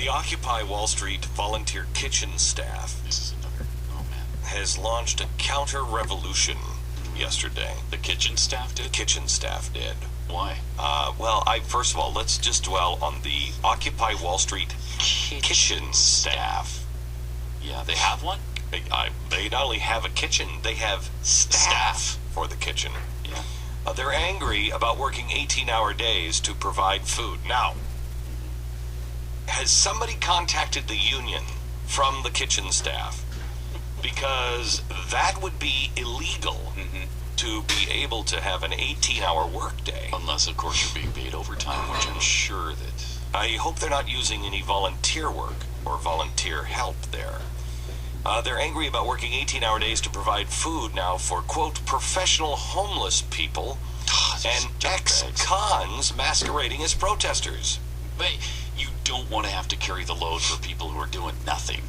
The Occupy Wall Street volunteer kitchen staff This is another. Oh man. has launched a counter-revolution yesterday. The kitchen staff The did? kitchen staff did. Why? Well, first of all, let's just dwell on the Occupy Wall Street kitchen staff. Yeah, they have one? They not only have a kitchen, they have staff for the kitchen. Yeah. They're angry about working 18-hour days to provide food. Now, has somebody contacted the union from the kitchen staff? Because that would be illegal to be able to have an 18-hour workday. Unless, of course, you're being paid overtime, which I'm sure that... I hope they're not using any volunteer work or volunteer help there. They're angry about working 18-hour days to provide food now for, quote, professional homeless people and ex-cons masquerading as protesters. But you don't want to have to carry the load for people who are doing nothing.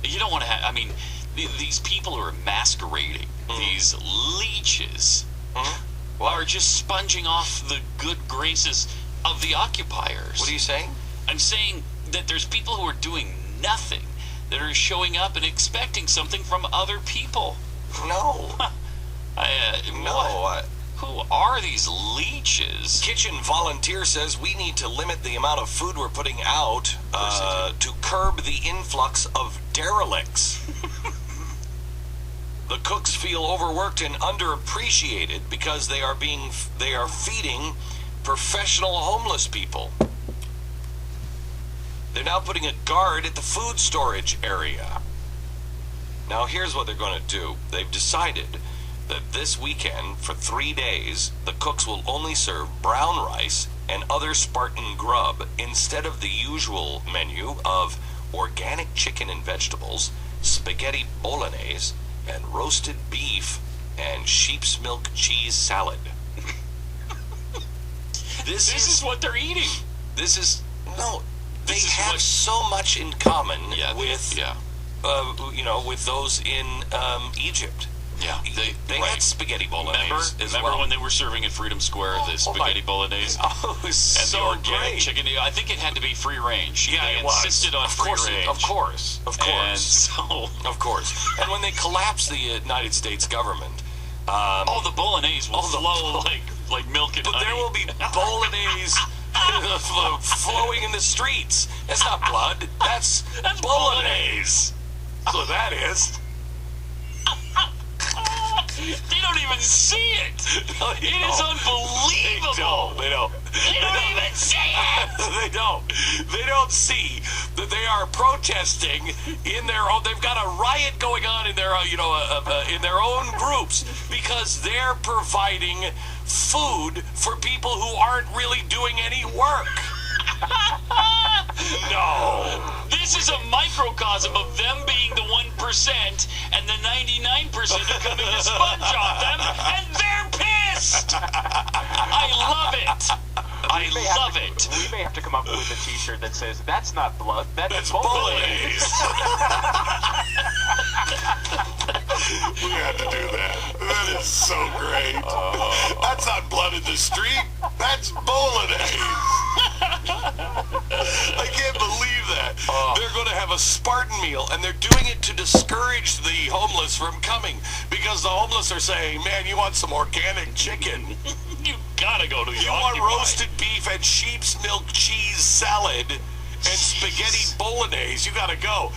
You don't want to have... I mean, these people who are masquerading, these leeches, are just sponging off the good graces of the occupiers. What are you saying? I'm saying that there's people who are doing nothing, that are showing up and expecting something from other people. No. Who are these leeches? Kitchen volunteer says we need to limit the amount of food we're putting out to curb the influx of derelicts. The cooks feel overworked and underappreciated because they are feeding professional homeless people. They're now putting a guard at the food storage area. Now here's what they're going to do. They've decided that this weekend, for 3 days, the cooks will only serve brown rice and other Spartan grub instead of the usual menu of organic chicken and vegetables, spaghetti bolognese, and roasted beef and sheep's milk cheese salad. This is what they're eating. They have so much in common with with those in Egypt. Yeah, they had spaghetti bolognese. Remember when they were serving at Freedom Square the spaghetti bolognese? Oh, it was and so the organic great. chicken. I think it had to be free range. Yeah, they it was. insisted on free range. Of course. And so, of course. And when they collapsed the United States government, the bolognese will flow like milk and honey. But there will be bolognese flowing in the streets. That's not blood. That's bolognese. That's what that is. They don't even see it. It is unbelievable. They don't. They don't even see it. They don't. They don't see that they are protesting in their own. They've got a riot going on in their, in their own groups because they're providing food for people who aren't really doing any work. No. This is a microcosm of them being the 1% and the 99% are coming to sponge off them, and they're pissed. I love it. I love it. We may have to come up with a t-shirt that says, that's not blood, that's bolognese. We have to do that. That is so great. That's not blood in the street. That's bolognese. I can't believe that. They're going to have a Spartan meal, and they're doing it to discourage the homeless from coming because the homeless are saying, man, you want some organic chicken. You gotta go to the You want roasted beef and sheep's milk cheese salad and spaghetti bolognese. You gotta go.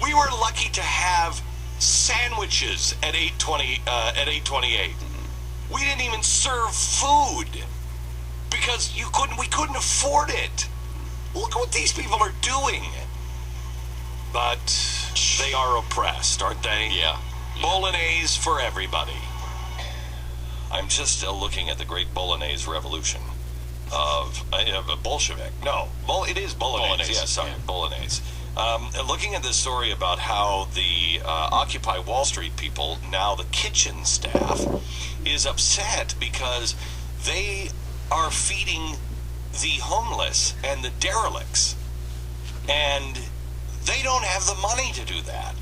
We were lucky to have sandwiches at 8:28. We didn't even serve food because we couldn't afford it. Look what these people are doing. But they are oppressed, aren't they? Yeah. Bolognese for everybody. I'm just still looking at the great Bolognese revolution of Bolshevik. No, it is Bolognese. Yeah, sorry, Bolognese. Looking at this story about how the Occupy Wall Street people, now the kitchen staff, is upset because they are feeding the homeless and the derelicts, and they don't have the money to do that.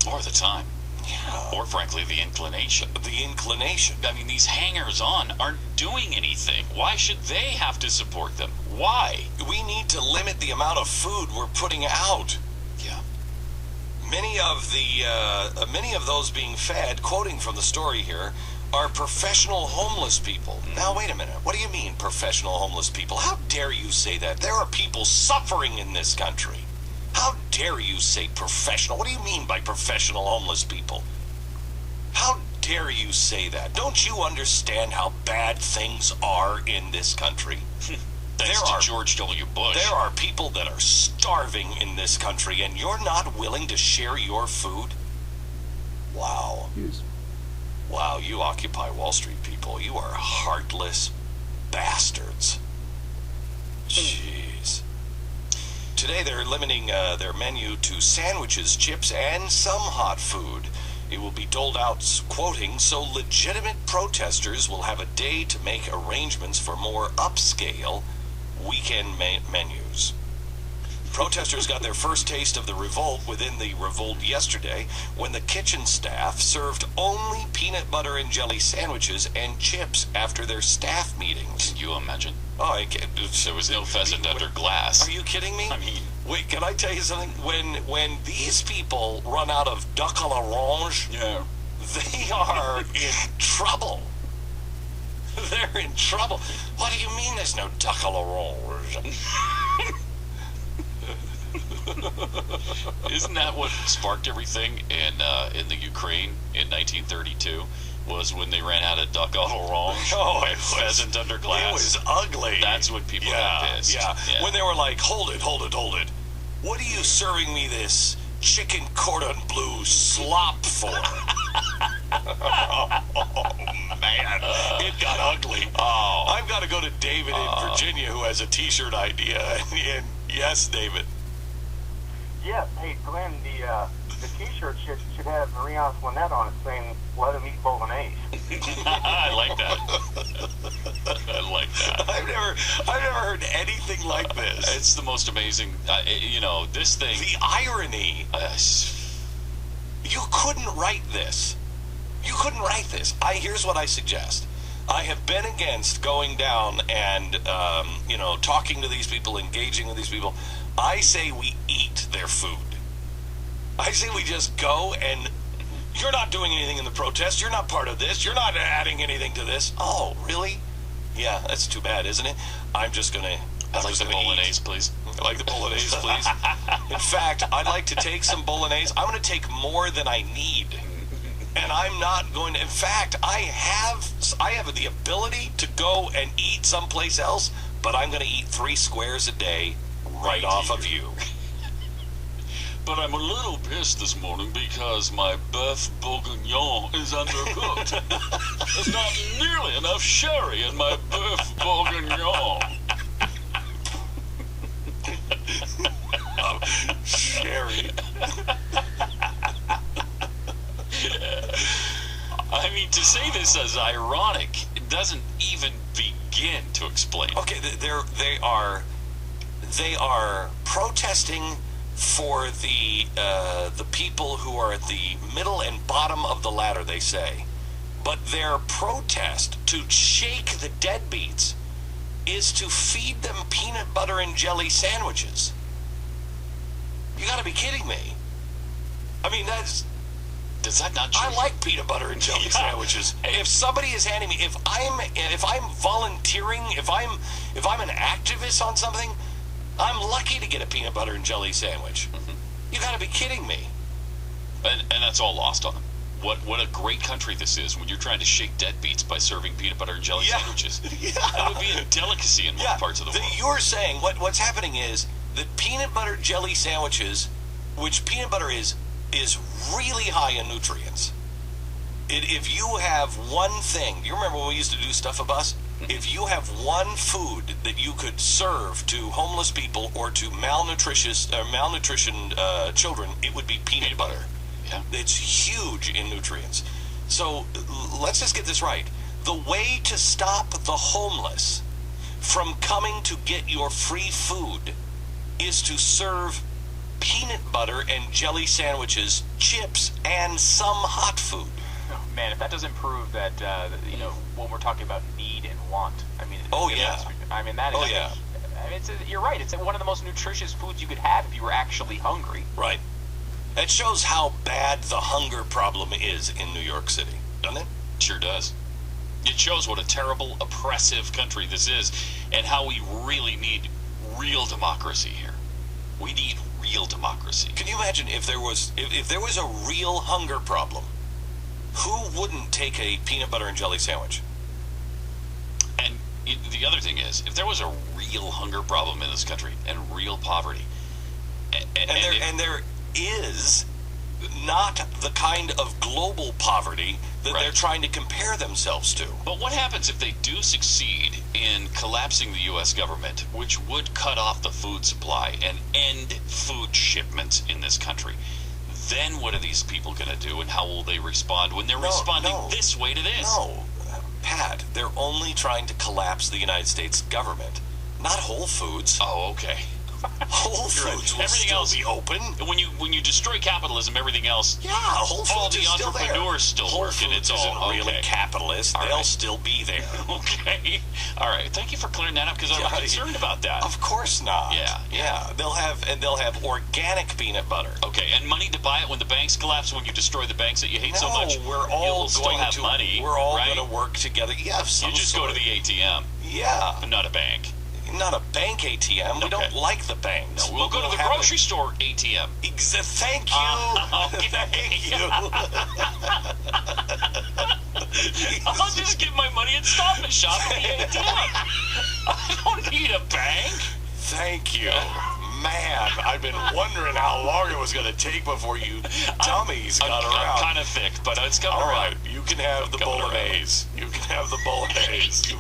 Or the time. Yeah. Or, frankly, the inclination. The inclination. I mean, these hangers-on aren't doing anything. Why should they have to support them? Why? We need to limit limit the amount of food we're putting out. Yeah. Many of those being fed, quoting from the story here, are professional homeless people. Now, wait a minute. What do you mean, professional homeless people? How dare you say that? There are people suffering in this country. How dare you say professional? What do you mean by professional homeless people? How dare you say that? Don't you understand how bad things are in this country? Thanks to George W. Bush. There are people that are starving in this country, and you're not willing to share your food? Wow. Yes. Wow, you Occupy Wall Street people. You are heartless bastards. Jeez. Today they're limiting their menu to sandwiches, chips, and some hot food. It will be doled out, quoting, so legitimate protesters will have a day to make arrangements for more upscale weekend menus. Protesters got their first taste of the revolt within the revolt yesterday when the kitchen staff served only peanut butter and jelly sandwiches and chips after their staff meetings. Can you imagine? Oh, I can't. There was no pheasant under glass. Are you kidding me? I mean, wait, can I tell you something? When these people run out of duck à l'orange, yeah, they are in trouble. They're in trouble. What do you mean there's no duck à l'orange? Isn't that what sparked everything in the Ukraine in 1932? Was when they ran out of duck à l'orange and pheasant under glass. It was ugly. That's when people got pissed. Yeah. When they were like, hold it. What are you serving me this chicken cordon bleu slop for? Oh, man. It got ugly. Oh. I've got to go to David in Virginia, who has a t-shirt idea. And yes, David. Yeah, hey, Glenn, the t-shirt should have Marie Antoinette on it saying, let him eat bolognese. I like that. I like that. I've never heard anything like this. It's the most amazing, this thing. The irony. You couldn't write this. Here's what I suggest. I have been against going down and, talking to these people, engaging with these people. I say we eat their food. I say we just go and you're not doing anything in the protest. You're not part of this. You're not adding anything to this. Oh, really? Yeah, that's too bad, isn't it? I'm just going to... I'd like the bolognese, please. I like the bolognese, please. In fact, I'd like to take some bolognese. I'm going to take more than I need. And I'm not going to... In fact, I have the ability to go and eat someplace else, but I'm going to eat 3 squares a day right off of you. But I'm a little pissed this morning because my beef bourguignon is undercooked. There's not nearly enough sherry in my beef bourguignon. Sherry. I mean, to say this as ironic, it doesn't even begin to explain. Okay, they are protesting for the people who are at the middle and bottom of the ladder, they say. But their protest to shake the deadbeats is to feed them peanut butter and jelly sandwiches. You gotta be kidding me. I mean, Is that not true? I like peanut butter and jelly sandwiches. If somebody is handing me, if I'm volunteering, if I'm an activist on something, I'm lucky to get a peanut butter and jelly sandwich. Mm-hmm. You gotta be kidding me. And that's all lost on them. What a great country this is when you're trying to shake deadbeats by serving peanut butter and jelly sandwiches. Yeah. That would be a delicacy in most parts of the world. You're saying what's happening is that peanut butter jelly sandwiches, which peanut butter is really high in nutrients. If you have one thing, do you remember when we used to do stuff of us? If you have one food that you could serve to homeless people or to malnutrition children, it would be peanut butter. Yeah. It's huge in nutrients. So let's just get this right. The way to stop the homeless from coming to get your free food is to serve peanut butter and jelly sandwiches, chips, and some hot food. Oh, man, if that doesn't prove that, when we're talking about need and want, I mean... Oh, yeah. I mean, that is... Oh, yeah. I mean, you're right. It's one of the most nutritious foods you could have if you were actually hungry. Right. It shows how bad the hunger problem is in New York City, doesn't it? Sure does. It shows what a terrible, oppressive country this is, and how we really need real democracy here. We need real democracy. Can you imagine if there was a real hunger problem? Who wouldn't take a peanut butter and jelly sandwich? And the other thing is, if there was a real hunger problem in this country and real poverty, and there is not the kind of global poverty that they're trying to compare themselves to. But what happens if they do succeed in collapsing the U.S. government, which would cut off the food supply and end food shipments in this country? Then what are these people going to do, and how will they respond when they're responding this way to this? No, Pat, they're only trying to collapse the United States government, not Whole Foods. Oh, okay. Whole Foods will still be open. When you destroy capitalism, everything else. Yeah, Whole all Foods the is still there. entrepreneurs still Whole working. Foods It's all isn't really capitalist. All They'll right. still be there. Okay. All right. Thank you for clearing that up, because I was concerned about that. Of course not. Yeah. They'll have organic peanut butter. Okay, and money to buy it when the banks collapse, when you destroy the banks that you hate so No, much. we're all you'll still going have to money. We're all right? going to work together. Yes. You just go to the ATM. Yeah. But not a bank. Not a bank ATM. We don't like the banks. No, we'll go to the grocery store ATM. Thank you. Okay. Thank you. I'll just get my money and Stop and Shop at the ATM. I don't need a bank. Thank you. Man, I've been wondering how long it was going to take before you dummies got around. I'm kind of thick, but it's coming All around. right, you can have the bolognese. You can have the bolognese. You